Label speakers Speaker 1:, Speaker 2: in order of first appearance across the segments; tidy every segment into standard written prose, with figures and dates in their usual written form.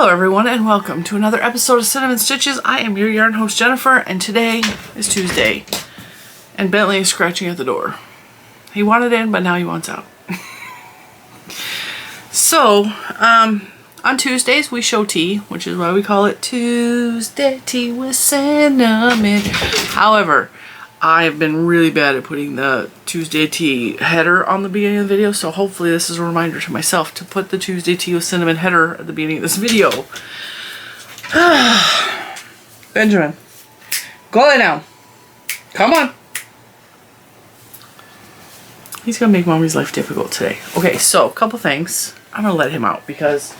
Speaker 1: Hello everyone and welcome to another episode of Cinnamon Stitches. I am your yarn host Jennifer and today is Tuesday and Bentley is scratching at the door. He wanted in but now he wants out. So on Tuesdays we show tea, which is why we call it Tuesday Tea with Cinnamon. However, I've been really bad at putting the Tuesday Tea header on the beginning of the video, so hopefully this is a reminder to myself to put the Tuesday Tea with Cinnamon header at the beginning of this video. Benjamin, go lay down. Come on. He's gonna make Mommy's life difficult today. Okay, so a couple things. I'm gonna let him out because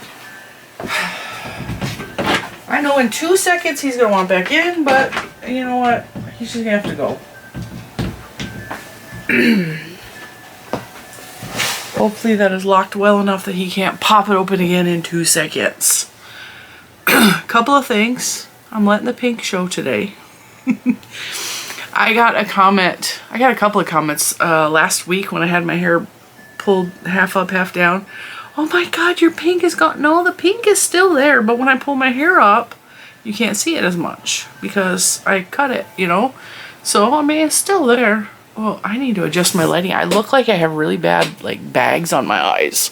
Speaker 1: I know in 2 seconds he's gonna want back in, but you know what? He's just gonna have to go. Hopefully that is locked well enough that he can't pop it open again in 2 seconds. Couple of things. I'm letting the pink show today. I got a couple of comments last week when I had my hair pulled half up, half down. Oh my god, your pink is gone. No, the pink is still there, but when I pull my hair up, you can't see it as much because I cut it, you know? So, I mean, it's still there. Oh, I need to adjust my lighting. I look like I have really bad, like, bags on my eyes.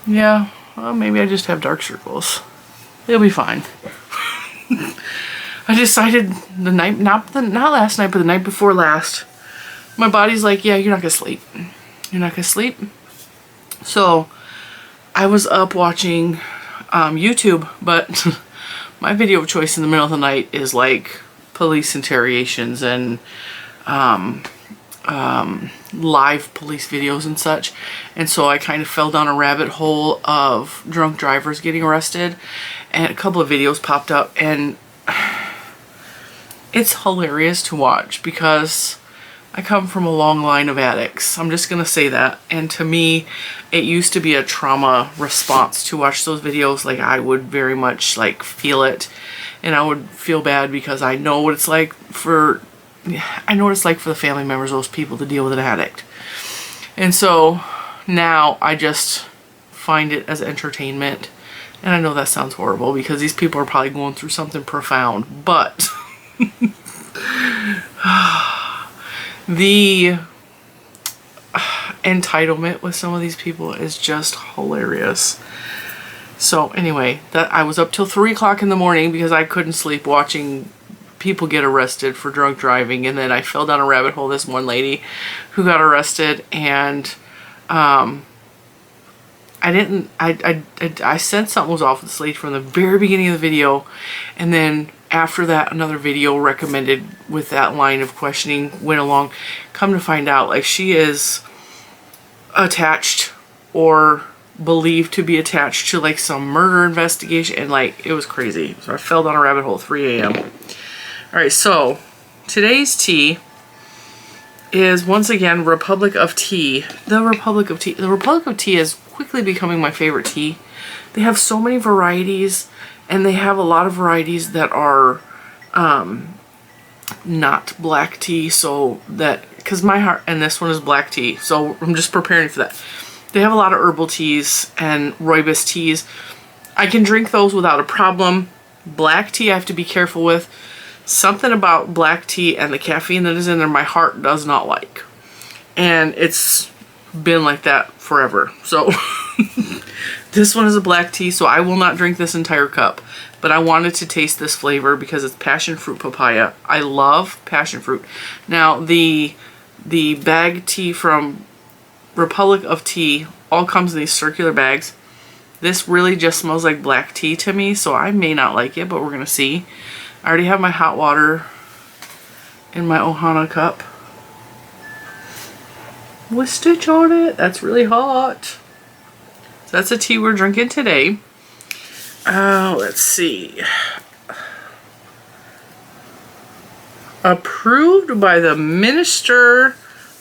Speaker 1: Yeah, well, maybe I just have dark circles. It'll be fine. I decided the night, not last night, but the night before last, my body's like, yeah, you're not gonna sleep. You're not gonna sleep. So, I was up watching YouTube, but my video of choice in the middle of the night is like police interrogations and live police videos and such. And so I kind of fell down a rabbit hole of drunk drivers getting arrested, and a couple of videos popped up, and it's hilarious to watch because I come from a long line of addicts. I'm just gonna say that. And to me, it used to be a trauma response to watch those videos. Like, I would very much like feel it, and I would feel bad because I know what it's like for the family members of those people to deal with an addict. And so now I just find it as entertainment. And I know that sounds horrible because these people are probably going through something profound, but the entitlement with some of these people is just hilarious. So anyway, that I was up till 3 o'clock in the morning because I couldn't sleep watching people get arrested for drunk driving. And then I fell down a rabbit hole. This one lady who got arrested, and I sensed something was off with this lady from the very beginning of the video, and then after that, another video recommended with that line of questioning went along. Come to find out, like, she is attached or believed to be attached to like some murder investigation, and like, it was crazy. So I fell down a rabbit hole at 3 a.m. Alright, so today's tea is once again Republic of Tea. The Republic of Tea. The Republic of Tea is quickly becoming my favorite tea. They have so many varieties, and they have a lot of varieties that are not black tea, so that, because my heart, and this one is black tea, so I'm just preparing for that. They have a lot of herbal teas and rooibos teas. I can drink those without a problem. Black tea I have to be careful with. Something about black tea and the caffeine that is in there my heart does not like. And it's been like that forever. So this one is a black tea, so I will not drink this entire cup. But I wanted to taste this flavor because it's Passionfruit Papaya. I love passion fruit. Now the bag tea from Republic of Tea all comes in these circular bags. This really just smells like black tea to me, so I may not like it, but we're gonna see. I already have my hot water in my Ohana cup with Stitch on it. That's really hot. So that's a tea we're drinking today. Let's see. Approved by the Minister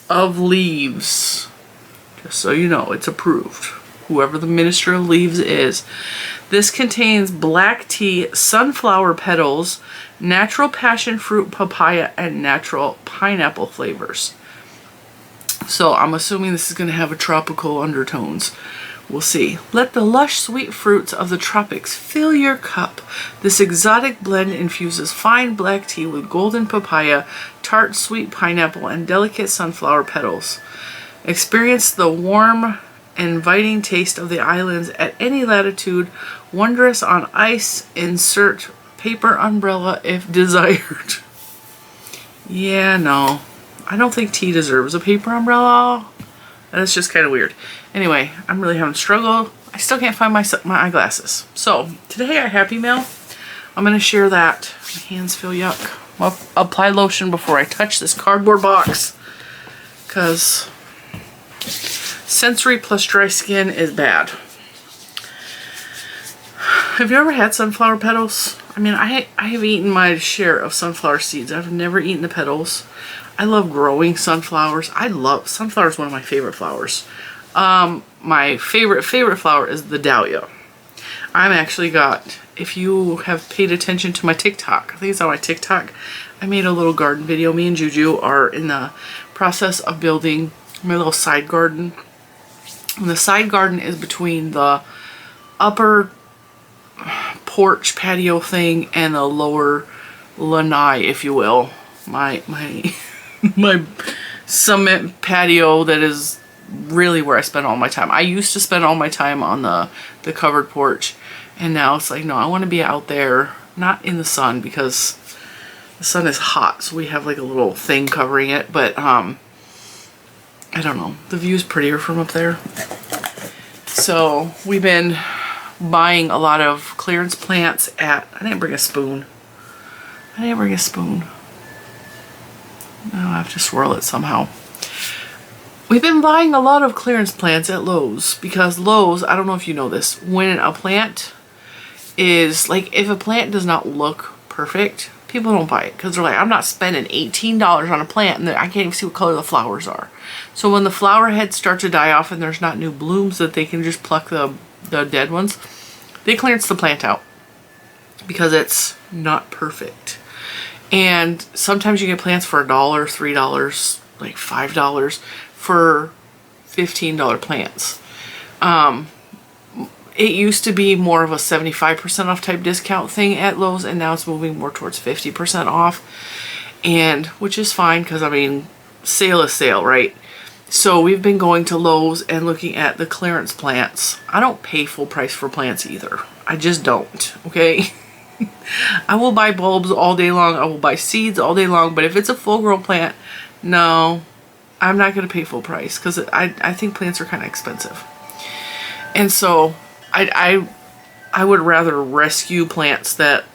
Speaker 1: of Leaves. Just so you know, it's approved. Whoever the Minister of Leaves is. This contains black tea, sunflower petals, natural passion fruit papaya, and natural pineapple flavors. So I'm assuming this is going to have a tropical undertones, We'll see. Let the lush sweet fruits of the tropics fill your cup. This exotic blend infuses fine black tea with golden papaya, tart sweet pineapple, and delicate sunflower petals. Experience the warm, inviting taste of the islands at any latitude. Wondrous on ice. Insert paper umbrella if desired. Yeah, no. I don't think tea deserves a paper umbrella. That's just kind of weird. Anyway, I'm really having a struggle. I still can't find my eyeglasses. So, today at Happy Meal, I'm going to share that. My hands feel yuck. I'll apply lotion before I touch this cardboard box. Because sensory plus dry skin is bad. Have you ever had sunflower petals? I mean, I have eaten my share of sunflower seeds. I've never eaten the petals. I love growing sunflowers. Sunflowers, one of my favorite flowers. My favorite flower is the dahlia. I'm actually got, if you have paid attention to my TikTok, I think it's on my TikTok, I made a little garden video. Me and Juju are in the process of building my little side garden. And the side garden is between the upper porch patio thing and the lower lanai, if you will. My summit patio that is really where I spend all my time. I used to spend all my time on the covered porch, and now it's like, no, I want to be out there, not in the sun because the sun is hot, so we have like a little thing covering it, but I don't know, the view's prettier from up there. So we've been buying a lot of clearance plants at, I didn't bring a spoon. Oh, I have to swirl it somehow. We've been buying a lot of clearance plants at Lowe's because Lowe's, I don't know if you know this, when a plant is, like, if a plant does not look perfect, people don't buy it because they're like, I'm not spending $18 on a plant and I can't even see what color the flowers are. So when the flower heads start to die off and there's not new blooms that they can just pluck the dead ones, they clearance the plant out because it's not perfect. And sometimes you get plants for $1, $3, like $5 for $15 plants. It used to be more of a 75% off type discount thing at Lowe's, and now it's moving more towards 50% off, and which is fine because, I mean, sale is sale, right? So we've been going to Lowe's and looking at the clearance plants. I don't pay full price for plants either. I just don't, okay? I will buy bulbs all day long. I will buy seeds all day long. But if it's a full-grown plant, no, I'm not going to pay full price because I think plants are kind of expensive. And so I would rather rescue plants that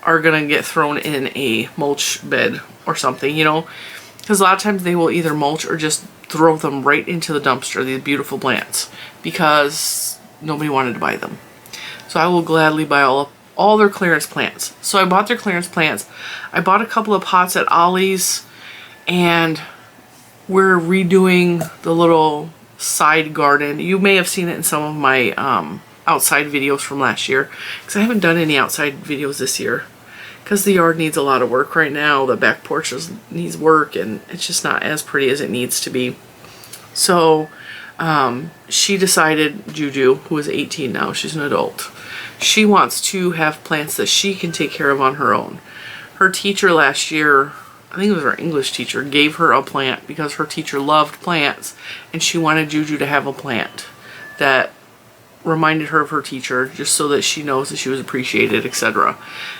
Speaker 1: are going to get thrown in a mulch bed or something, you know, because a lot of times they will either mulch or just throw them right into the dumpster, these beautiful plants, because nobody wanted to buy them. So I will gladly buy all their clearance plants. So I bought their clearance plants. I bought a couple of pots at Ollie's, and we're redoing the little side garden. You may have seen it in some of my outside videos from last year, because I haven't done any outside videos this year because the yard needs a lot of work right now. The back porch needs work, and it's just not as pretty as it needs to be. So she decided, Juju, who is 18 now, she's an adult, she wants to have plants that she can take care of on her own. Her teacher last year, I think it was her English teacher, gave her a plant because her teacher loved plants, and she wanted Juju to have a plant that reminded her of her teacher, just so that she knows that she was appreciated, etc.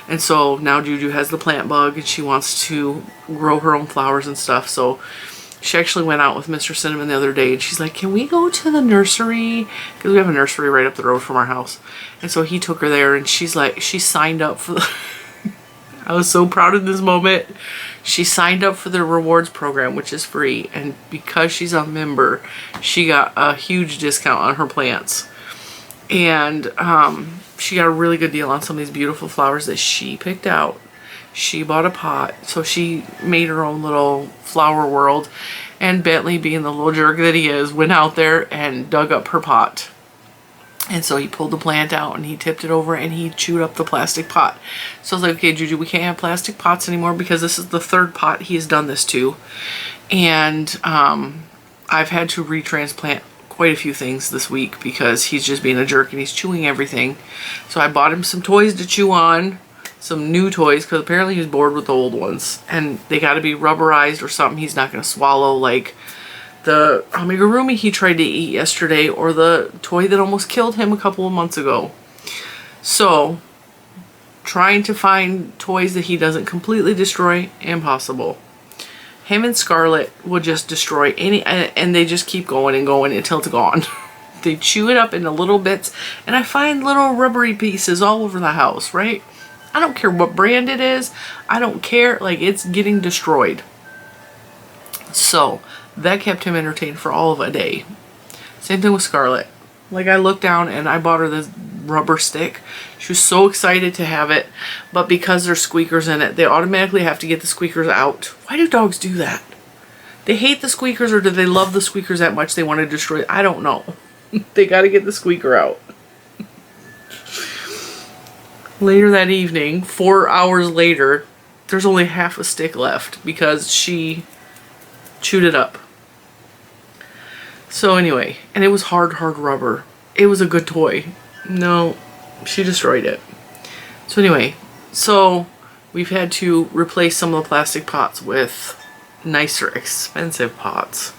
Speaker 1: And so now Juju has the plant bug, and she wants to grow her own flowers and stuff. So she actually went out with Mr. Cinnamon the other day, and she's like, can we go to the nursery? Because we have a nursery right up the road from our house. And so he took her there, and she's like, she signed up for the I was so proud of this moment. She signed up for the rewards program, which is free, and because she's a member, she got a huge discount on her plants. And she got a really good deal on some of these beautiful flowers that she picked out. She bought a pot, so she made her own little flower world. And Bentley, being the little jerk that he is, went out there and dug up her pot. And so he pulled the plant out and he tipped it over and he chewed up the plastic pot. So I was like, okay, Juju, we can't have plastic pots anymore because this is the third pot he's done this to. And I've had to retransplant quite a few things this week because he's just being a jerk and he's chewing everything. So I bought him some toys to chew on, some new toys, because apparently he's bored with the old ones. And they got to be rubberized or something he's not going to swallow, like the amigurumi he tried to eat yesterday, or the toy that almost killed him a couple of months ago. So, trying to find toys that he doesn't completely destroy, impossible. Him and Scarlet will just destroy any, and they just keep going and going until it's gone. They chew it up into little bits, and I find little rubbery pieces all over the house, right? I don't care what brand it is. I don't care. Like, it's getting destroyed. So, that kept him entertained for all of a day. Same thing with Scarlet. Like, I looked down and I bought her this rubber stick. She was so excited to have it, but because there's squeakers in it, they automatically have to get the squeakers out. Why do dogs do that? They hate the squeakers, or do they love the squeakers that much they want to destroy it? I don't know. They got to get the squeaker out. Later that evening, 4 hours later, there's only half a stick left because she chewed it up. So anyway, and it was hard rubber. It was a good toy. No, she destroyed it. So anyway, so we've had to replace some of the plastic pots with nicer, expensive pots.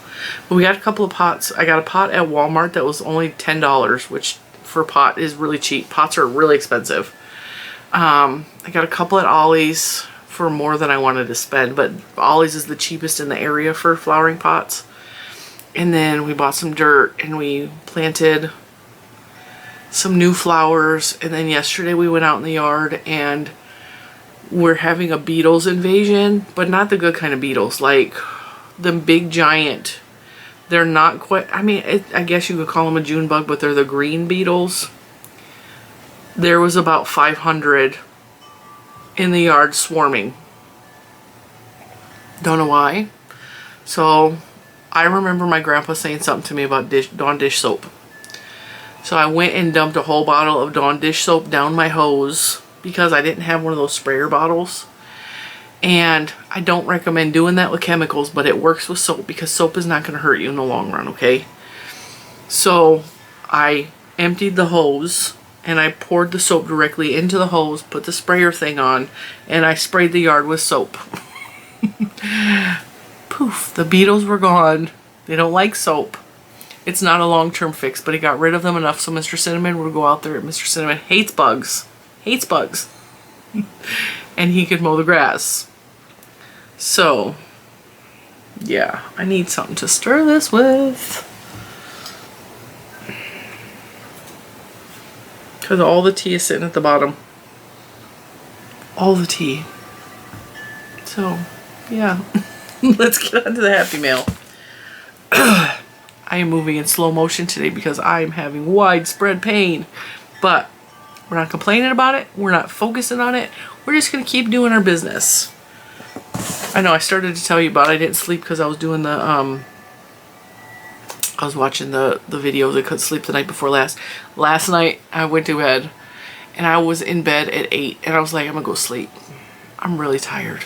Speaker 1: But we got a couple of pots. I got a pot at Walmart that was only $10, which for a pot is really cheap. Pots are really expensive. I got a couple at Ollie's for more than I wanted to spend, but Ollie's is the cheapest in the area for flowering pots. And then we bought some dirt and we planted some new flowers. And then yesterday we went out in the yard and we're having a beetles invasion, but not the good kind of beetles, like the big giant. They're not quite, I mean, I guess you could call them a June bug, but they're the green beetles. There was about 500 in the yard swarming. Don't know why. So I remember my grandpa saying something to me about Dawn dish soap. So I went and dumped a whole bottle of Dawn dish soap down my hose because I didn't have one of those sprayer bottles. And I don't recommend doing that with chemicals, but it works with soap because soap is not going to hurt you in the long run, okay? So I emptied the hose and I poured the soap directly into the hose, put the sprayer thing on, and I sprayed the yard with soap. Poof, the beetles were gone. They don't like soap. It's not a long-term fix, but it got rid of them enough so Mr. Cinnamon would go out there. Mr. Cinnamon hates bugs. Hates bugs. And he could mow the grass. So, yeah, I need something to stir this with. Because all the tea is sitting at the bottom. All the tea. So, yeah. Let's get on to the Happy Mail. I am moving in slow motion today because I am having widespread pain. But we're not complaining about it. We're not focusing on it. We're just going to keep doing our business. I know I started to tell you about I didn't sleep because I was doing the, I was watching the videos. I couldn't sleep the night before last. Last night I went to bed and I was in bed at 8 and I was like, I'm going to go sleep. I'm really tired.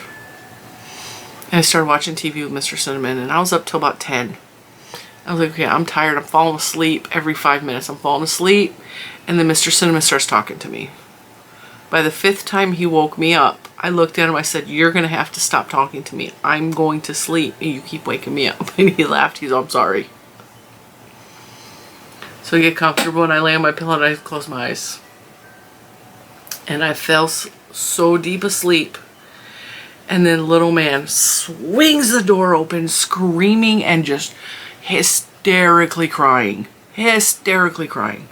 Speaker 1: And I started watching TV with Mr. Cinnamon and I was up till about 10. I was like, okay, I'm tired. I'm falling asleep every 5 minutes. I'm falling asleep. And then Mr. Cinnamon starts talking to me. By the 5th time he woke me up, I looked at him. I said, you're going to have to stop talking to me. I'm going to sleep and you keep waking me up. And he laughed. He's, oh, I'm sorry. So I get comfortable and I lay on my pillow and I close my eyes. And I fell so deep asleep. And then little man swings the door open, screaming and just hysterically crying. Hysterically crying.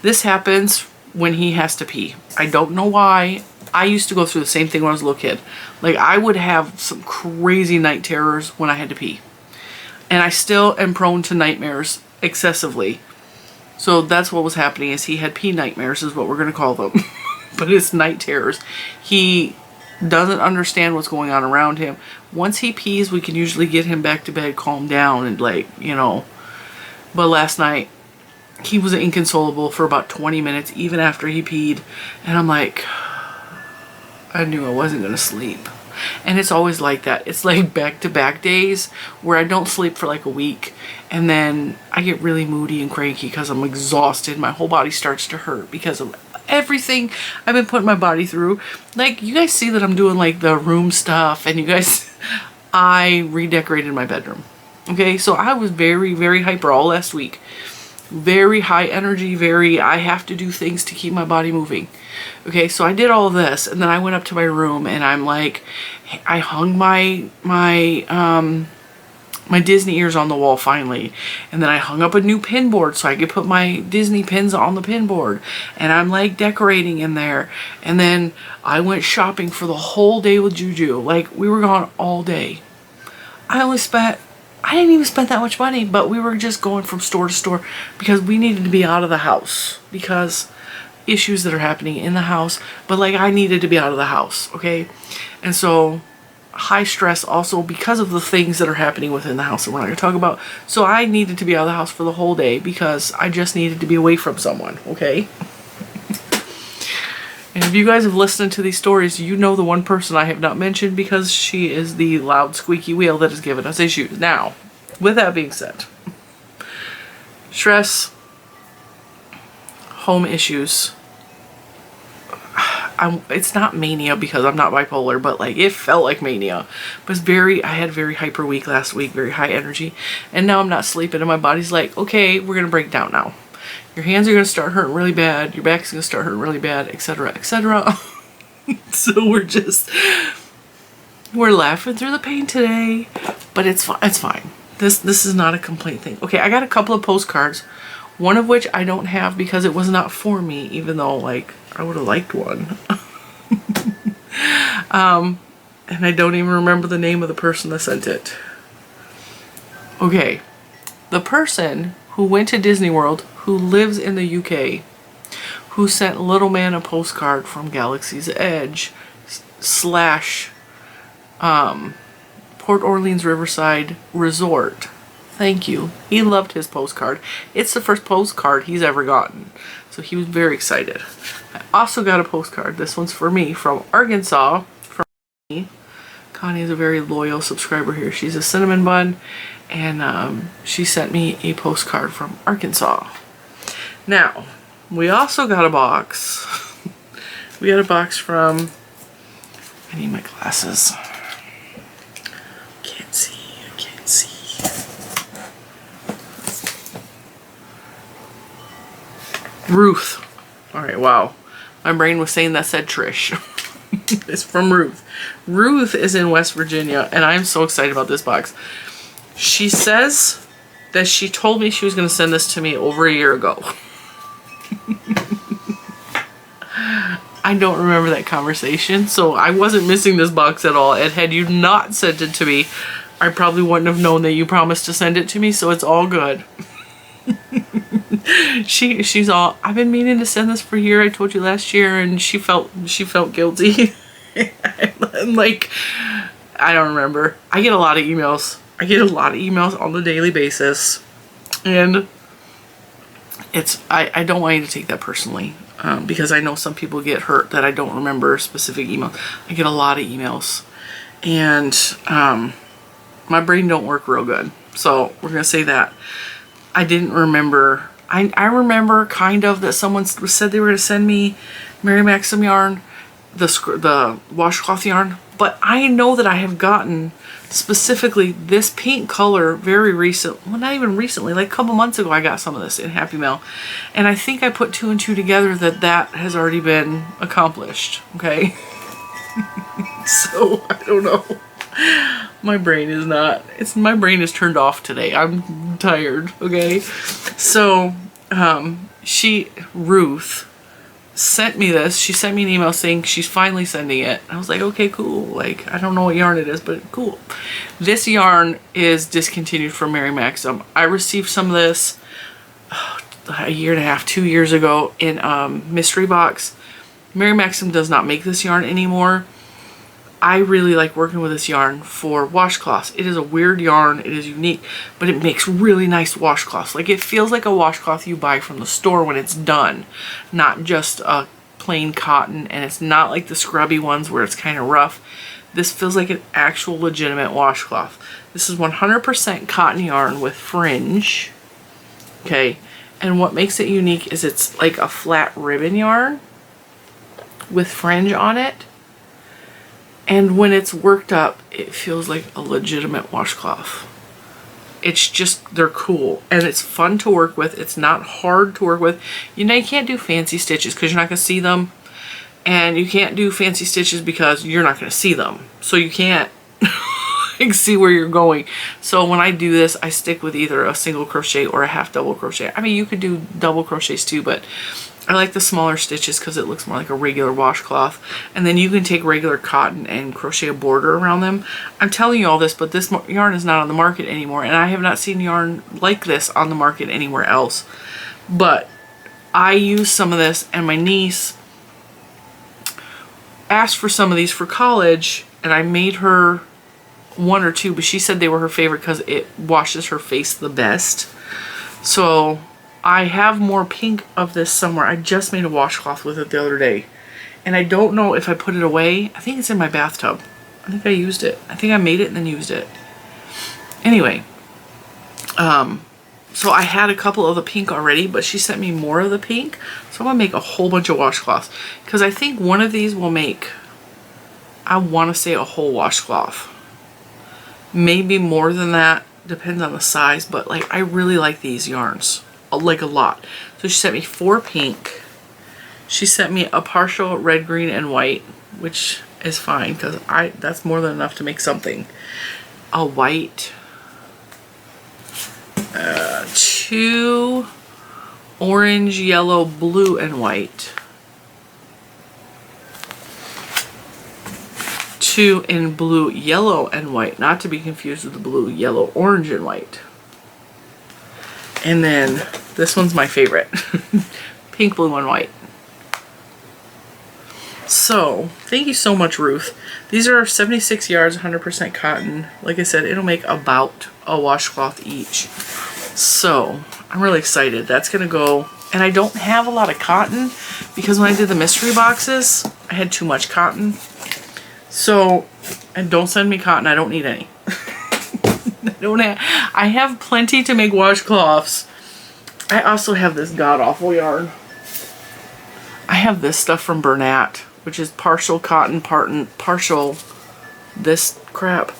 Speaker 1: This happens when he has to pee. I don't know why. I used to go through the same thing when I was a little kid. Like, I would have some crazy night terrors when I had to pee. And I still am prone to nightmares excessively. So that's what was happening, is he had pee nightmares is what we're going to call them. But it's night terrors. He doesn't understand what's going on around him. Once he pees, we can usually get him back to bed, calm down, and like, you know. But last night, he was inconsolable for about 20 minutes, even after he peed. And I'm like, I knew I wasn't going to sleep. And it's always like that. It's like back-to-back days where I don't sleep for like a week, and then I get really moody and cranky because I'm exhausted. My whole body starts to hurt because of everything I've been putting my body through. Like, you guys see that I'm doing like the room stuff, and you guys, I redecorated my bedroom. Okay, so I was very, very hyper all last week. Very high energy, I have to do things to keep my body moving. Okay, so I did all of this, and then I went up to my room, and I'm like, I hung my Disney ears on the wall finally, and then I hung up a new pin board so I could put my Disney pins on the pin board, and I'm like decorating in there. And then I went shopping for the whole day with Juju. Like, we were gone all day. I didn't even spend that much money, but we were just going from store to store because we needed to be out of the house because issues that are happening in the house. But like, I needed to be out of the house, okay? And so high stress also because of the things that are happening within the house that we're not going to talk about. So I needed to be out of the house for the whole day because I just needed to be away from someone, okay? And if you guys have listened to these stories, you know the one person I have not mentioned because she is the loud squeaky wheel that has given us issues. Now, with that being said, stress, home issues. It's not mania because I'm not bipolar, but like it felt like mania. But I had very hyper week last week, very high energy, and now I'm not sleeping, and my body's like, okay, we're gonna break down now. Your hands are gonna start hurting really bad. Your back's gonna start hurting really bad, etc., etc. So we're laughing through the pain today, but it's fine. It's fine. This is not a complaint thing. Okay, I got a couple of postcards, one of which I don't have because it was not for me, even though like I would have liked one. And I don't even remember the name of the person that sent it. Okay, the person who went to Disney World, who lives in the UK, who sent Little Man a postcard from Galaxy's Edge / Port Orleans Riverside Resort. Thank you. He loved his postcard. It's the first postcard he's ever gotten. So he was very excited. I also got a postcard. This one's for me from Arkansas. From Connie. Connie is a very loyal subscriber here. She's a cinnamon bun. And she sent me a postcard from Arkansas. Now, we also got a box. We got a box from... I need my glasses. I can't see. Ruth. Alright, wow. My brain was saying that said Trish. It's from Ruth. Ruth is in West Virginia, and I'm so excited about this box. She says that she told me she was going to send this to me over a year ago. I don't remember that conversation, so I wasn't missing this box at all. And had you not sent it to me, I probably wouldn't have known that you promised to send it to me, so it's all good. She's all, I've been meaning to send this for a year. I told you last year, and she felt guilty. And like, I don't remember. I get a lot of emails. On a daily basis, and I don't want you to take that personally, because I know some people get hurt that I don't remember specific emails. I get a lot of emails, and my brain don't work real good, so we're gonna say that. I didn't remember. I remember kind of that someone said they were gonna send me Mary Maxim yarn, the washcloth yarn, but I know that I have gotten specifically this pink color very recent, well, not even recently, like a couple months ago I got some of this in Happy Mail, and I think I put 2 and 2 together that has already been accomplished, okay? So I don't know. My brain is turned off today. I'm tired, okay? So Ruth sent me this. She sent me an email saying she's finally sending it. I was like, okay, cool. Like, I don't know what yarn it is, but cool. This yarn is discontinued from Mary Maxim. I received some of this a year and a half, 2 years ago in mystery box. Mary Maxim does not make this yarn anymore. I really like working with this yarn for washcloths. It is a weird yarn. It is unique, but it makes really nice washcloths. Like, it feels like a washcloth you buy from the store when it's done, not just a plain cotton, and it's not like the scrubby ones where it's kind of rough. This feels like an actual legitimate washcloth. This is 100% cotton yarn with fringe. Okay, and what makes it unique is it's like a flat ribbon yarn with fringe on it. And when it's worked up, it feels like a legitimate washcloth. It's just, they're cool and it's fun to work with. It's not hard to work with. You know, you can't do fancy stitches because you're not going to see them. And you can't do fancy stitches because you're not going to see them. So you can't see where you're going. So when I do this, I stick with either a single crochet or a half double crochet. I mean, you could do double crochets too, but I like the smaller stitches because it looks more like a regular washcloth. And then you can take regular cotton and crochet a border around them. I'm telling you all this, but this yarn is not on the market anymore. And I have not seen yarn like this on the market anywhere else. But I use some of this, and my niece asked for some of these for college, and I made her one or two, but she said they were her favorite because it washes her face the best. So I have more pink of this somewhere. I just made a washcloth with it the other day. And I don't know if I put it away. I think it's in my bathtub. I think I used it. I think I made it and then used it. Anyway. So I had a couple of the pink already, but she sent me more of the pink. So I'm going to make a whole bunch of washcloths. Because I think one of these will make, I want to say, a whole washcloth. Maybe more than that. Depends on the size. But like, I really like these yarns. Like a lot. So she sent me 4 pink. She sent me a partial red, green, and white, which is fine because that's more than enough to make something. A white, 2 orange, yellow, blue, and white. 2 in blue, yellow, and white, not to be confused with the blue, yellow, orange, and white. And then this one's my favorite. Pink, blue, and white. So, thank you so much, Ruth. These are 76 yards, 100% cotton. Like I said, it'll make about a washcloth each. So, I'm really excited. That's going to go. And I don't have a lot of cotton because when I did the mystery boxes, I had too much cotton. So, and don't send me cotton. I don't need any. I have plenty to make washcloths. I also have this god-awful yarn. I have this stuff from Bernat, which is partial cotton, partial this crap.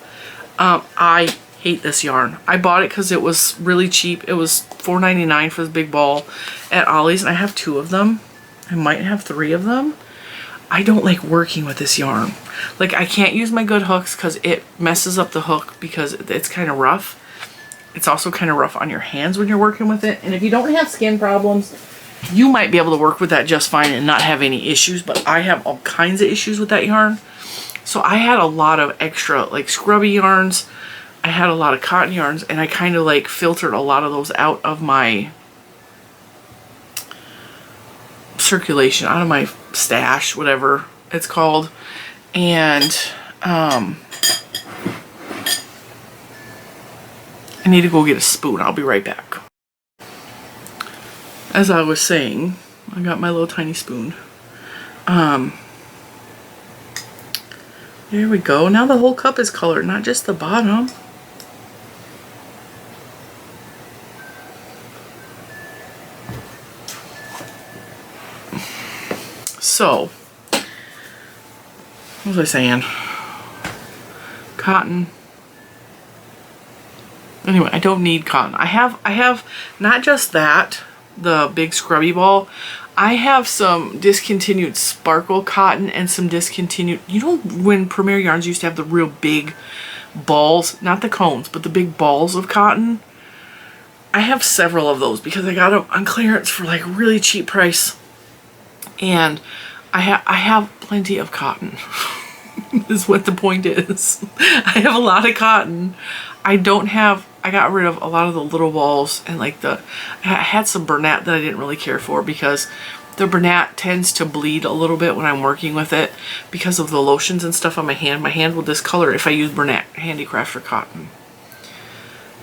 Speaker 1: I hate this yarn. I bought it because it was really cheap. It was $4.99 for this big ball at Ollie's, and I have 2 of them. I might have 3 of them. I don't like working with this yarn. Like, I can't use my good hooks because it messes up the hook because it's kind of rough. It's also kind of rough on your hands when you're working with it. And if you don't have skin problems, you might be able to work with that just fine and not have any issues. But I have all kinds of issues with that yarn. So I had a lot of extra, like, scrubby yarns. I had a lot of cotton yarns. And I kind of, like, filtered a lot of those out of my circulation, out of my stash, whatever it's called. And I need to go get a spoon. I'll be right back. As I was saying, I got my little tiny spoon. There we go. Now the whole cup is colored, not just the bottom. So, what was I saying? Cotton. Anyway, I don't need cotton. I have not just that, the big scrubby ball. I have some discontinued sparkle cotton and some discontinued, you know, when Premier Yarns used to have the real big balls, not the cones, but the big balls of cotton. I have several of those because I got them on clearance for like really cheap price. And I have plenty of cotton. Is what the point is. I have a lot of cotton. I got rid of a lot of the little balls and like I had some Bernat that I didn't really care for because the Bernat tends to bleed a little bit when I'm working with it because of the lotions and stuff on my hand. My hand will discolor if I use Bernat Handicraft or cotton.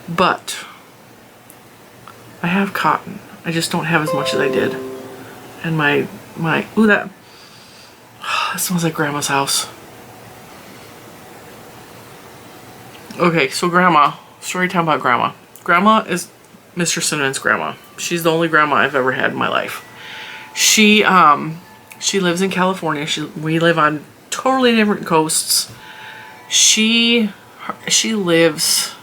Speaker 1: But I have cotton. I just don't have as much as I did. And ooh, that smells like Grandma's house. Okay, so grandma, story time about grandma. Grandma is Mr. Cinnamon's grandma. She's the only grandma I've ever had in my life. She lives in California. We live on totally different coasts. She lives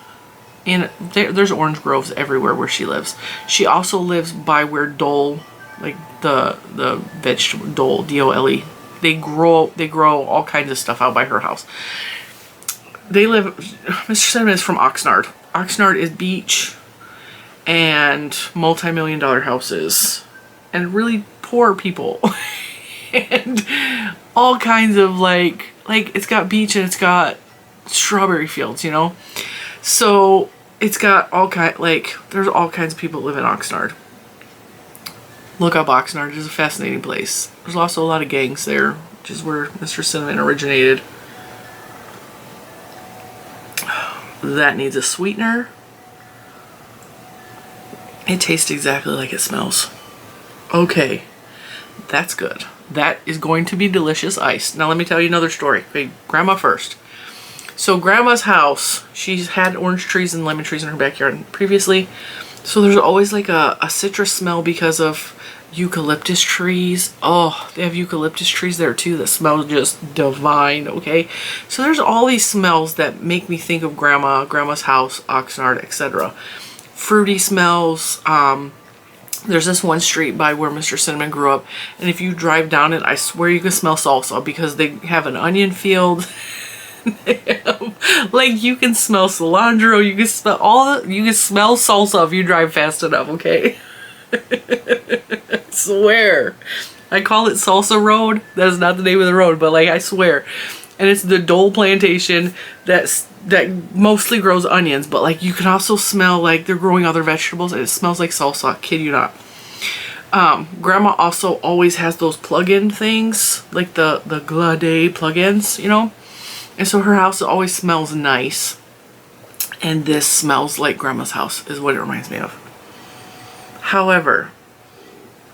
Speaker 1: in there's orange groves everywhere where she lives. She also lives by where Dole, like the vegetable Dole, Dole, they grow all kinds of stuff out by her house. Mr. Cinnamon is from Oxnard. Oxnard is beach and multi-million-dollar houses and really poor people and all kinds of like it's got beach and it's got strawberry fields, you know? So it's got there's all kinds of people that live in Oxnard. Look up Oxnard. It's a fascinating place. There's also a lot of gangs there, which is where Mr. Cinnamon originated. That needs a sweetener. It tastes exactly like it smells. Okay, that's good. That is going to be delicious ice. Now let me tell you another story. Okay, grandma first. So grandma's house, she's had orange trees and lemon trees in her backyard previously. So there's always like a citrus smell because of eucalyptus trees. Oh, they have eucalyptus trees there too that smell just divine, okay? So there's all these smells that make me think of grandma's house, Oxnard, etc. Fruity smells. There's this one street by where Mr. Cinnamon grew up, and if you drive down it, I swear you can smell salsa because they have an onion field. Like you can smell cilantro, you can smell salsa if you drive fast enough, okay? I swear. I call it Salsa Road. That is not the name of the road, but like I swear. And it's the Dole plantation that mostly grows onions, but like you can also smell like they're growing other vegetables and it smells like salsa, kid you not. Grandma also always has those plug-in things, like the Glade plug-ins, you know? And so her house always smells nice. And this smells like grandma's house is what it reminds me of. However,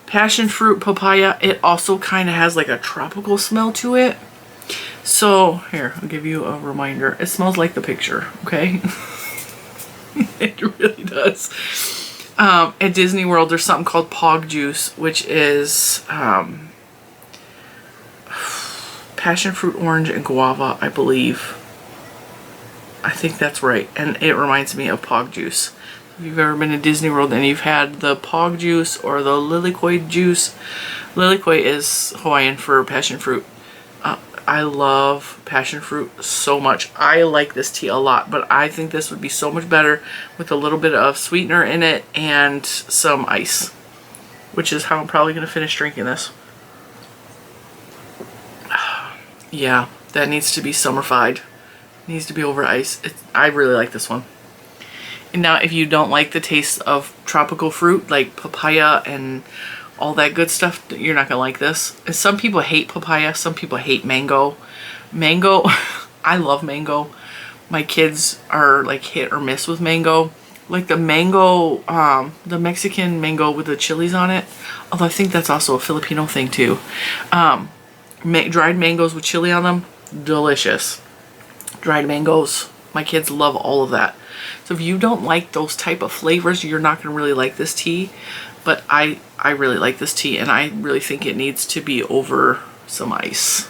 Speaker 1: Passionfruit Papaya, it also kind of has like a tropical smell to it. So here, I'll give you a reminder. It smells like the picture, okay? It really does. At Disney World, there's something called Pog Juice, which is passion fruit, orange, and guava, I believe. I think that's right. And it reminds me of Pog Juice. If you've ever been to Disney World and you've had the Pog Juice or the Lilikoi juice. Lilikoi is Hawaiian for passion fruit. I love passion fruit so much. I like this tea a lot, but I think this would be so much better with a little bit of sweetener in it and some ice, which is how I'm probably going to finish drinking this. Yeah, that needs to be summer-fied. Needs to be over ice. I really like this one. And now if you don't like the taste of tropical fruit like papaya and all that good stuff, you're not gonna like this. And some people hate papaya, some people hate mango. Mango, I love mango. My kids are like hit or miss with mango. Like the mango, the Mexican mango with the chilies on it. Although I think that's also a Filipino thing too. Dried mangoes with chili on them, delicious. Dried mangoes, my kids love all of that. So if you don't like those type of flavors, you're not going to really like this tea. But I really like this tea, and I really think it needs to be over some ice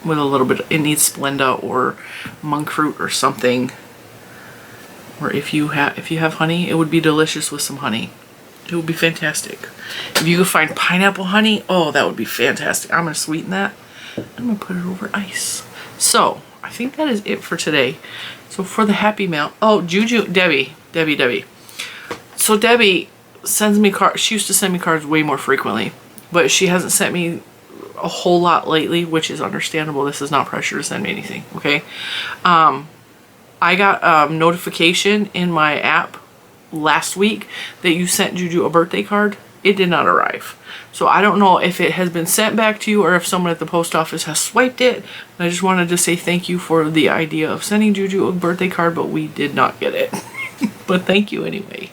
Speaker 1: with a little bit. It needs Splenda or monk fruit or something. Or if you have honey, it would be delicious with some honey. It would be fantastic. If you could find pineapple honey, oh, that would be fantastic. I'm going to sweeten that. I'm going to put it over ice. So I think that is it for today. So for the happy mail, oh, Debbie. So Debbie sends me cards. She used to send me cards way more frequently, but she hasn't sent me a whole lot lately, which is understandable. This is not pressure to send me anything, okay? I got a notification in my app last week that you sent Juju a birthday card. It did not arrive. So I don't know if it has been sent back to you or if someone at the post office has swiped it. I just wanted to say thank you for the idea of sending Juju a birthday card, but we did not get it. But thank you anyway.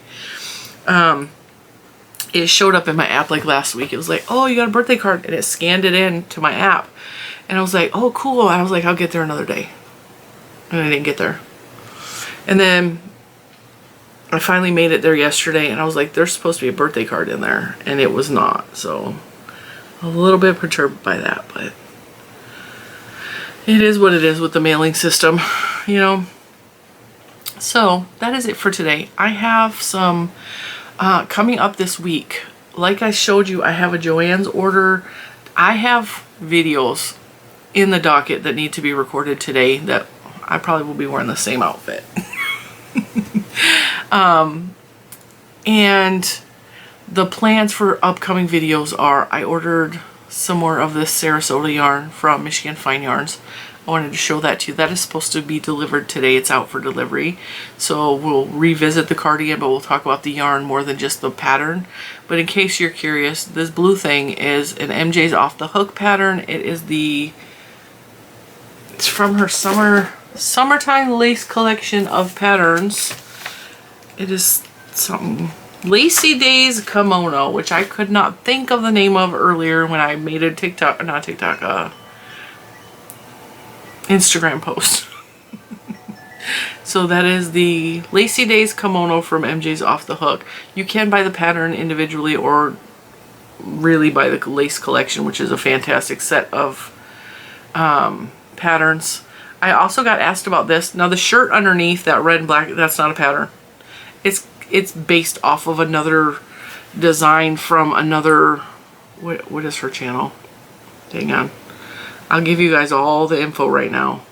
Speaker 1: It showed up in my app like last week. It was like, oh, you got a birthday card, and it scanned it in to my app. And I was like, oh, cool. And I was like, I'll get there another day. And I didn't get there. And then I finally made it there yesterday, and I was like, there's supposed to be a birthday card in there, and it was not. So a little bit perturbed by that, but it is what it is with the mailing system, you know. So that is it for today. I have some coming up this week. Like I showed you, I have a Joann's order. I have videos in the docket that need to be recorded today that I probably will be wearing the same outfit. And the plans for upcoming videos are, I ordered some more of this Sarasota yarn from Michigan Fine Yarns. I wanted to show that to you. That is supposed to be delivered today. It's out for delivery. So we'll revisit the cardigan, but we'll talk about the yarn more than just the pattern. But in case you're curious, this blue thing is an MJ's Off the Hook pattern. It's from her summertime lace collection of patterns. It is something Lacy Days Kimono, which I could not think of the name of earlier when I made a Instagram post. So that is the Lacy Days Kimono from MJ's Off the Hook. You can buy the pattern individually or really buy the lace collection, which is a fantastic set of patterns. I also got asked about this. Now the shirt underneath, that red and black, that's not a pattern. It's based off of another design from another, what is her channel? Hang on. I'll give you guys all the info right now,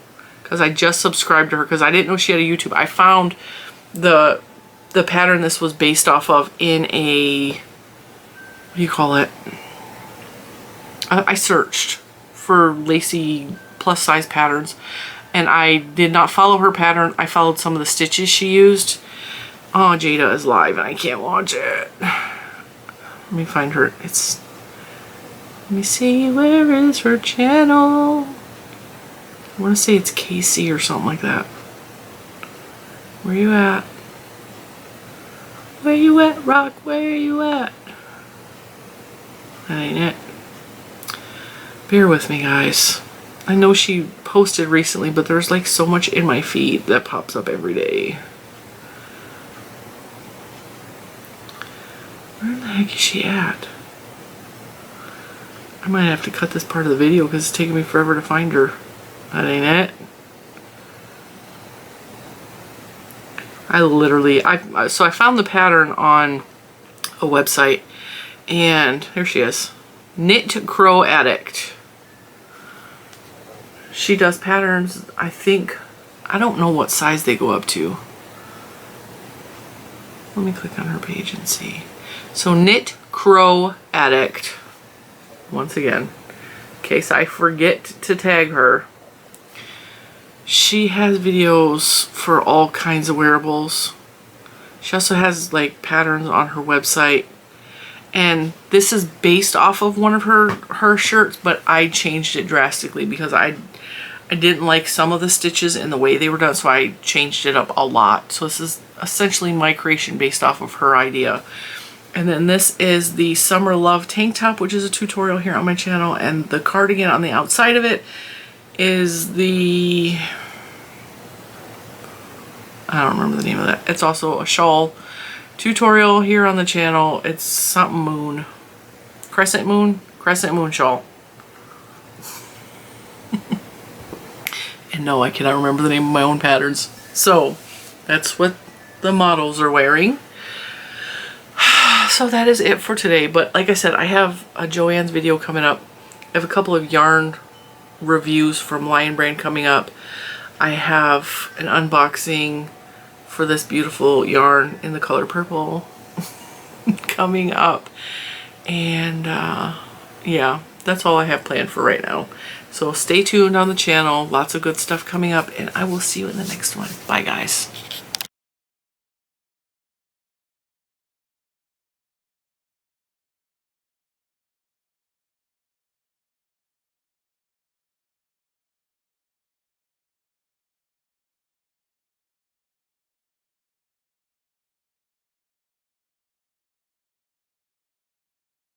Speaker 1: because I just subscribed to her because I didn't know she had a YouTube. I found the pattern this was based off of in a, what do you call it? I searched for lacy plus size patterns, and I did not follow her pattern. I followed some of the stitches she used. Oh, Jada is live and I can't watch it. Let me find her. Let me see, where is her channel? I want to say it's Casey or something like that. Where you at? Where you at, Rock? Where you at? That ain't it. Bear with me, guys. I know she posted recently, but there's like so much in my feed that pops up every day. Where the heck is she at? I might have to cut this part of the video because it's taking me forever to find her. That ain't it. So I found the pattern on a website, and here she is. Knit Crow Addict. She does patterns, I think, I don't know what size they go up to. Let me click on her page and see. So Knit Crow Addict. Once again, in case I forget to tag her. She has videos for all kinds of wearables. She also has like patterns on her website. And this is based off of one of her shirts, but I changed it drastically because I didn't like some of the stitches and the way they were done, so I changed it up a lot. So this is essentially my creation based off of her idea. And then this is the Summer Love tank top, which is a tutorial here on my channel. And the cardigan on the outside of it is the, I don't remember the name of that. It's also a shawl tutorial here on the channel. It's something moon. Crescent moon shawl. And no, I cannot remember the name of my own patterns. So that's what the models are wearing. So that is it for today. But like I said, I have a Joann's video coming up. I have a couple of yarn reviews from Lion Brand coming up. I have an unboxing for this beautiful yarn in the color purple coming up. And yeah, that's all I have planned for right now. So stay tuned on the channel. Lots of good stuff coming up, and I will see you in the next one. Bye, guys.